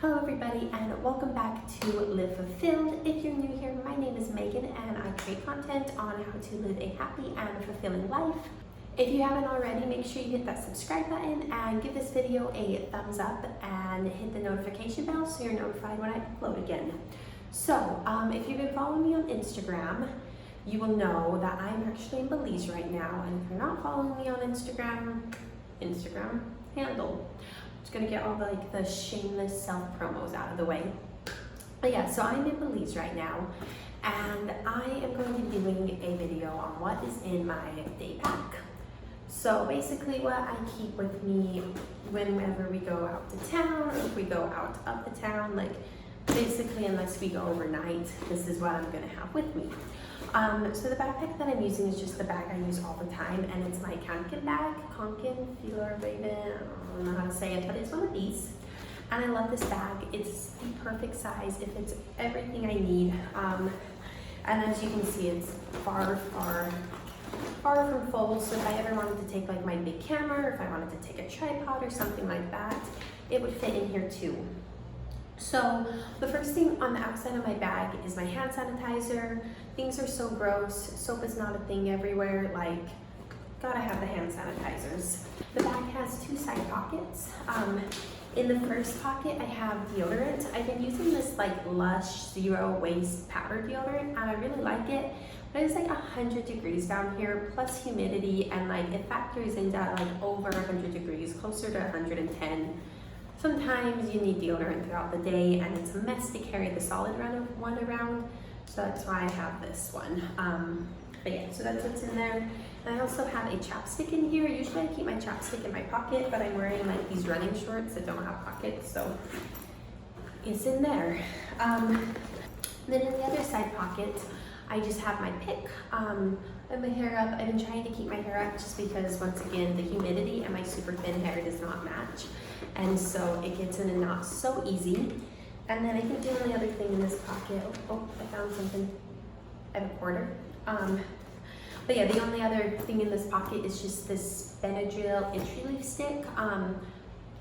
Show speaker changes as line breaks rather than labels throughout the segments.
Hello everybody and welcome back to Live Fulfilled. If you're new here, my name is Megan and I create content on how to live a happy and fulfilling life. If you haven't already, make sure you hit that subscribe button and give this video a thumbs up and hit the notification bell so you're notified when I upload again. So if you've been following me on Instagram, you will know that I'm actually in Belize right now, and if you're not following me on Instagram handle, just gonna get all the shameless self promos out of the way. But yeah, so I'm in Belize right now, and I am going to be doing a video on what is in my day pack. So basically what I keep with me whenever we go out to town, or if we go out of the town, like basically unless we go overnight, this is what I'm gonna have with me. So the backpack that I'm using is just the bag I use all the time, and it's my Kanken bag, Feeler Raven, I don't know how to say it, but it's one of these. And I love this bag. It's the perfect size. It fits everything I need. And as you can see, it's far from full. So if I ever wanted to take like my big camera, or if I wanted to take a tripod or something like that, it would fit in here too. So the first thing on the outside of my bag is my hand sanitizer. Things are so gross. Soap is not a thing everywhere. Like, gotta have the hand sanitizers. The bag has two side pockets. In the first pocket, I have deodorant. I've been using this like Lush Zero Waste powder deodorant, and I really like it. But it's like 100 degrees down here, plus humidity, and like it factors into like over 100 degrees, closer to 110. Sometimes you need deodorant throughout the day, and it's a mess to carry the solid one around, so that's why I have this one. But yeah, so that's what's in there. And I also have a chapstick in here. Usually I keep my chapstick in my pocket, but I'm wearing like these running shorts that don't have pockets, so it's in there. Then in the other side pocket, I just have my pick and my hair up. I've been trying to keep my hair up just because, once again, the humidity and my super thin hair does not match. And so it gets in a knot so easy. And then I think the only other thing in this pocket, oh, I found something. I have a quarter. But yeah, the only other thing in this pocket is just this Benadryl entry leaf stick. I'm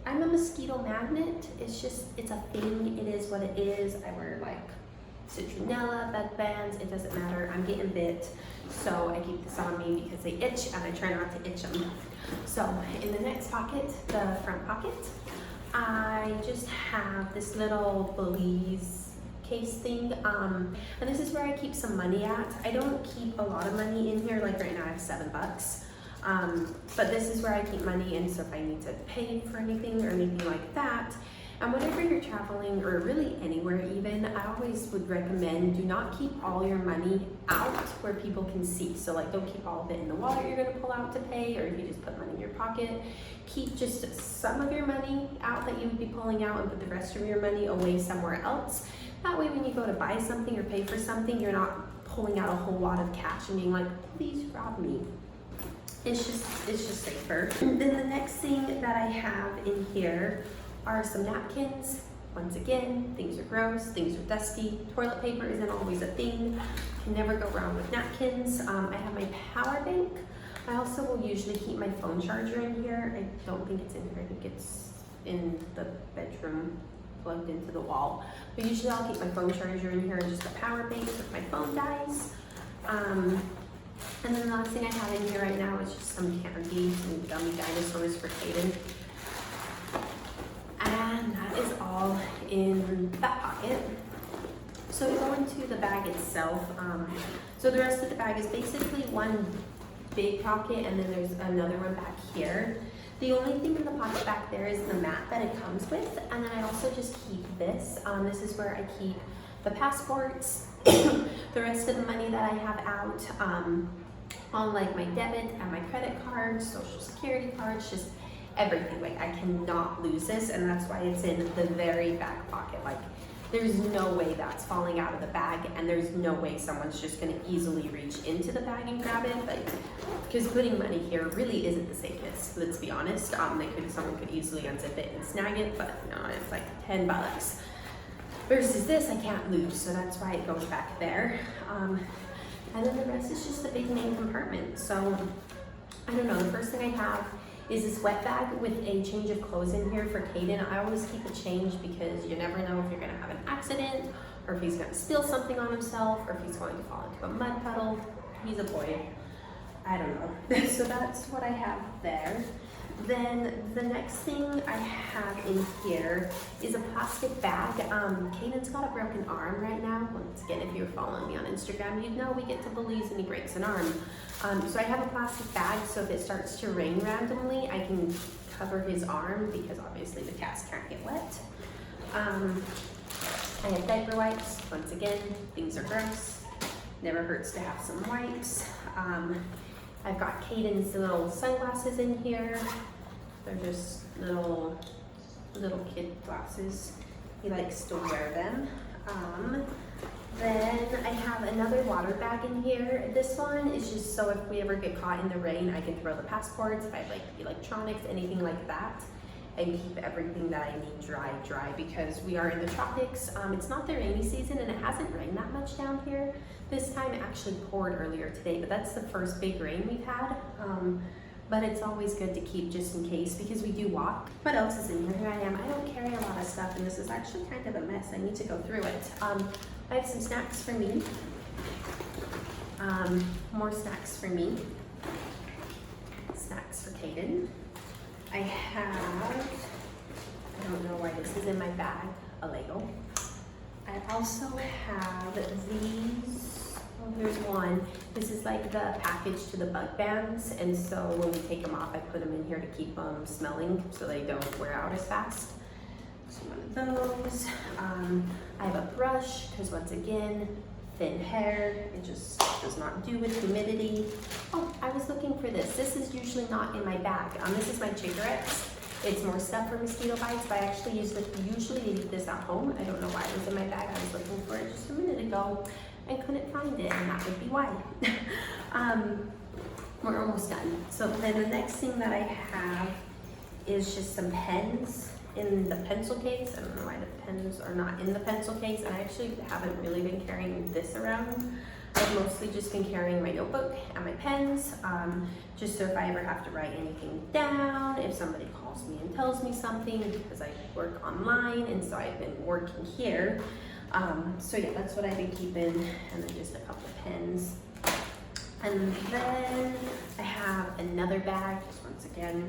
a mosquito magnet. It's a thing. It is what it is. I wear like citronella, bed bands, it doesn't matter. I'm getting bit, so I keep this on me because they itch, and I try not to itch them. So in the next pocket, the front pocket, I just have this little Belize case thing, and this is where I keep some money at. I don't keep a lot of money in here. Like right now I have $7, but this is where I keep money in, so if I need to pay for anything or anything like that. And whenever you're traveling, or really anywhere even, I always would recommend, do not keep all your money out where people can see. So like, don't keep all of it in the wallet you're gonna pull out to pay, or if you just put money in your pocket, keep just some of your money out that you would be pulling out and put the rest of your money away somewhere else. That way when you go to buy something or pay for something, you're not pulling out a whole lot of cash and being like, please rob me. It's just safer. Then the next thing that I have in here are some napkins. Once again, things are gross, things are dusty. Toilet paper isn't always a thing. Can never go wrong with napkins. I have my power bank. I also will usually keep my phone charger in here. I don't think it's in here. I think it's in the bedroom, plugged into the wall. But usually I'll keep my phone charger in here and just a power bank if my phone dies. And then the last thing I have in here right now is just some candy, some gummy dinosaurs for Kaden. And that is all in that pocket. So we go into the bag itself. So the rest of the bag is basically one big pocket, and then there's another one back here. The only thing in the pocket back there is the mat that it comes with, and then I also just keep this. This is where I keep the passports, the rest of the money that I have out, on like my debit and my credit cards, social security cards, just everything. Like, I cannot lose this, and that's why it's in the very back pocket. Like, there's no way that's falling out of the bag, and there's no way someone's just gonna easily reach into the bag and grab it. Like, because putting money here really isn't the safest, let's be honest. Someone could easily unzip it and snag it, but no, it's like $10. Versus this, I can't lose, so that's why it goes back there. And then the rest is just the big main compartment. So, I don't know, the first thing I have is this wet bag with a change of clothes in here for Caden. I always keep a change because you never know if you're gonna have an accident, or if he's gonna spill something on himself, or if he's going to fall into a mud puddle. He's a boy. I don't know. So that's what I have there. Then the next thing I have in here is a plastic bag. Caden's got a broken arm right now. Once again, if you're following me on Instagram, you'd know we get to Belize and he breaks an arm. So I have a plastic bag, so if it starts to rain randomly, I can cover his arm because obviously the cast can't get wet. I have diaper wipes. Once again, things are gross. Never hurts to have some wipes. I've got Caden's little sunglasses in here. They're just little kid glasses. He likes to wear them. Then I have another water bag in here. This one is just so if we ever get caught in the rain, I can throw the passports, if I have like electronics, anything like that, and keep everything that I need dry because we are in the tropics. It's not the rainy season and it hasn't rained that much down here. This time it actually poured earlier today, but that's the first big rain we've had. But it's always good to keep just in case because we do walk. What else is in here? Here I am. I don't carry a lot of stuff and this is actually kind of a mess. I need to go through it. I have some snacks for me. More snacks for me. Snacks for Caden. I don't know why this is in my bag, a Lego. I also have these. Oh, here's one. This is like the package to the bug bands, and so when we take them off, I put them in here to keep them smelling so they don't wear out as fast. So one of those. I have a brush because once again, thin hair, it just does not do with humidity. Oh, I was looking for this. This is usually not in my bag. This is my Chiggerettes. It's more stuff for mosquito bites, but I actually usually leave this at home. I don't know why it was in my bag. I was looking for it just a minute ago and couldn't find it, and that would be why. We're almost done. So then the next thing that I have is just some pens in the pencil case. I don't know why the pens are not in the pencil case. I actually haven't really been carrying this around. I've mostly just been carrying my notebook and my pens, just so if I ever have to write anything down, if somebody calls me and tells me something, because I work online and so I've been working here. So yeah, that's what I've been keeping, and then just a couple of pens. And then I have another bag, just once again.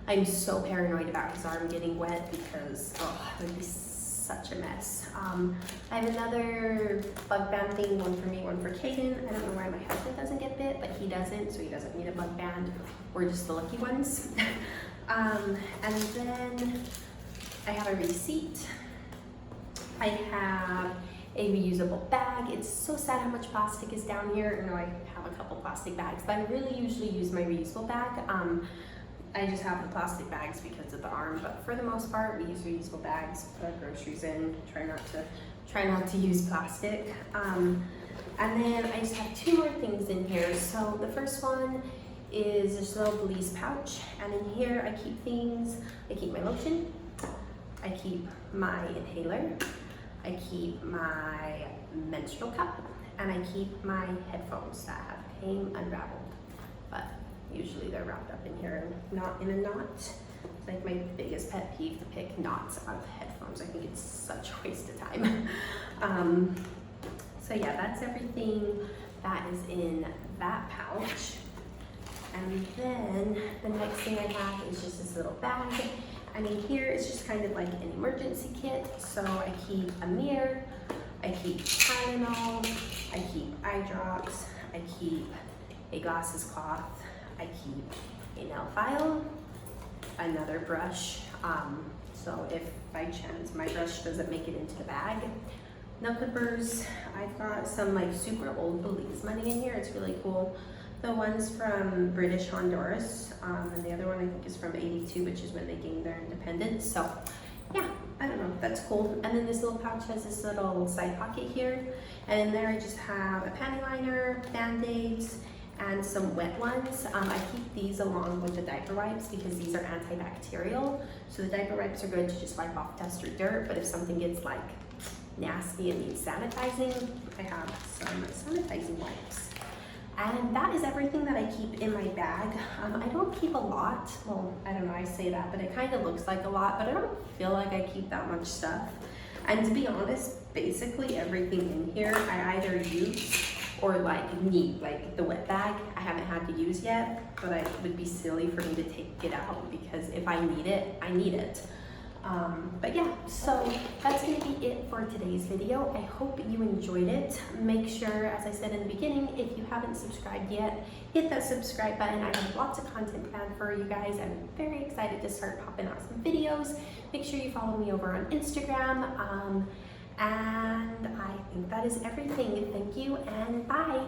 I'm so paranoid about his arm getting wet because, oh, it would be such a mess. I have another bug band thing, one for me, one for Caden. I don't know why my husband doesn't get bit, but he doesn't, so he doesn't need a bug band. We're just the lucky ones. And then I have a receipt. I have a reusable bag. It's so sad how much plastic is down here. I know I have a couple plastic bags, but I really usually use my reusable bag. I just have the plastic bags because of the arm, but for the most part, we use reusable bags, put our groceries in, try not to use plastic. And then I just have two more things in here. So the first one is this little Belize pouch, and in here I keep things. I keep my lotion, I keep my inhaler, I keep my menstrual cup, and I keep my headphones that have came unraveled, but usually they're wrapped up in here, not in a knot. It's like my biggest pet peeve to pick knots out of headphones. I think it's such a waste of time. So yeah, that's everything that is in that pouch. And then the next thing I have is just this little bag. And in here it's just kind of like an emergency kit. So I keep a mirror, I keep Tylenol, I keep eye drops, I keep a glasses cloth, I keep a nail file, another brush, so if by chance my brush doesn't make it into the bag. Nail clippers, I've got some like super old Belize money in here, it's really cool. The one's from British Honduras, and the other one I think is from '82, which is when they gained their independence. So yeah, I don't know, that's cool. And then this little pouch has this little side pocket here, and in there I just have a panty liner, band-aids, and some wet ones. I keep these along with the diaper wipes because these are antibacterial. So the diaper wipes are good to just wipe off dust or dirt, but if something gets like nasty and needs sanitizing, I have some sanitizing wipes. And that is everything that I keep in my bag. I don't keep a lot. Well, I don't know, I say that, but it kind of looks like a lot, but I don't feel like I keep that much stuff. And to be honest, basically everything in here I either use or like need, like the wet bag I haven't had to use yet, but it would be silly for me to take it out because if I need it, I need it. But yeah, so that's gonna be it for today's video. I hope you enjoyed it. Make sure, as I said in the beginning, if you haven't subscribed yet, hit that subscribe button. I have lots of content planned for you guys. I'm very excited to start popping out some videos. Make sure you follow me over on Instagram. And I think that is everything. Thank you and bye.